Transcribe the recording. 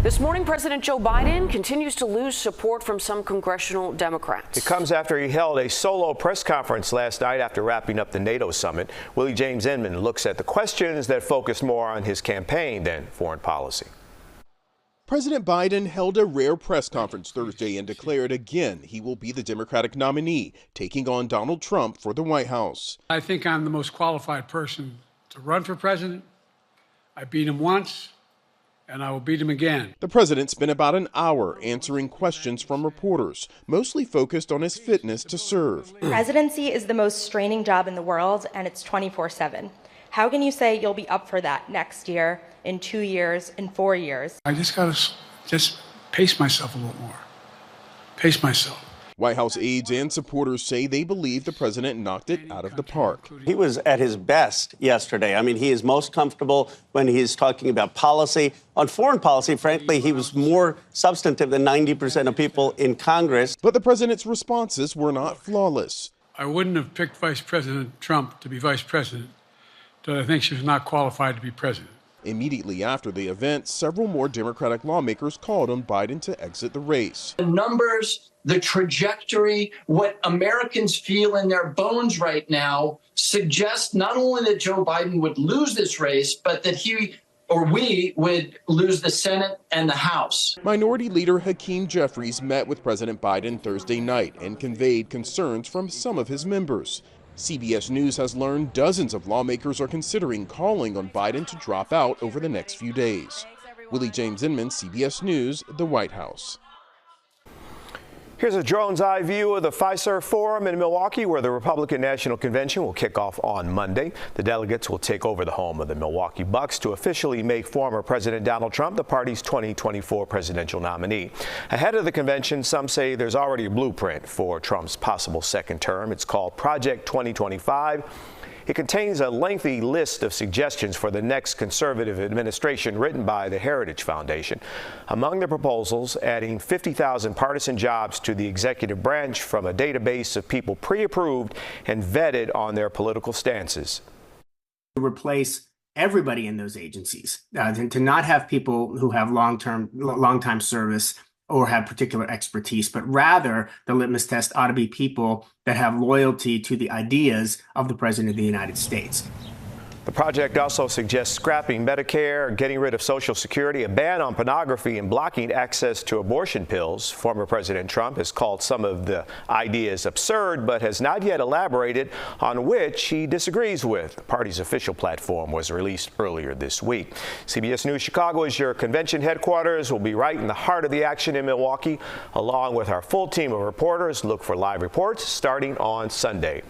This morning, President Joe Biden continues to lose support from some congressional Democrats. It comes after he held a solo press conference last night after wrapping up the NATO summit. Willie James Inman looks at the questions that focus more on his campaign than foreign policy. President Biden held a rare press conference Thursday and declared again he will be the Democratic nominee, taking on Donald Trump for the White House. I think I'm the most qualified person to run for president. I beat him once, and I will beat him again. The president spent about an hour answering questions from reporters, mostly focused on his fitness to serve. Presidency is the most straining job in the world, and it's 24/7. How can you say you'll be up for that next year, in 2 years, in 4 years? I just got to pace myself a little more. Pace myself. White House aides and supporters say they believe the president knocked it out of the park. He was at his best yesterday. I mean, he is most comfortable when he's talking about policy. On foreign policy, frankly, he was more substantive than 90% of people in Congress. But the president's responses were not flawless. I wouldn't have picked Vice President Trump to be vice president, but I think she was not qualified to be president. Immediately after the event, several more Democratic lawmakers called on Biden to exit the race. The numbers, the trajectory, what Americans feel in their bones right now suggest not only that Joe Biden would lose this race, but that he or we would lose the Senate and the House. Minority Leader Hakeem Jeffries met with President Biden Thursday night and conveyed concerns from some of his members. CBS News has learned dozens of lawmakers are considering calling on Biden to drop out over the next few days. Willie James Inman, CBS News, the White House. Here's a drone's eye view of the Fiserv Forum in Milwaukee, where the Republican National Convention will kick off on Monday. The delegates will take over the home of the Milwaukee Bucks to officially make former President Donald Trump the party's 2024 presidential nominee. Ahead of the convention, some say there's already a blueprint for Trump's possible second term. It's called Project 2025. It contains a lengthy list of suggestions for the next conservative administration written by the Heritage Foundation. Among the proposals, adding 50,000 partisan jobs to the executive branch from a database of people pre-approved and vetted on their political stances. Replace everybody in those agencies, to not have people who have long-time service or have particular expertise, but rather the litmus test ought to be people that have loyalty to the ideas of the President of the United States. The project also suggests scrapping Medicare, getting rid of Social Security, a ban on pornography, and blocking access to abortion pills. Former President Trump has called some of the ideas absurd, but has not yet elaborated on which he disagrees with. The party's official platform was released earlier this week. CBS News Chicago is your convention headquarters. We'll be right in the heart of the action in Milwaukee, along with our full team of reporters. Look for live reports starting on Sunday.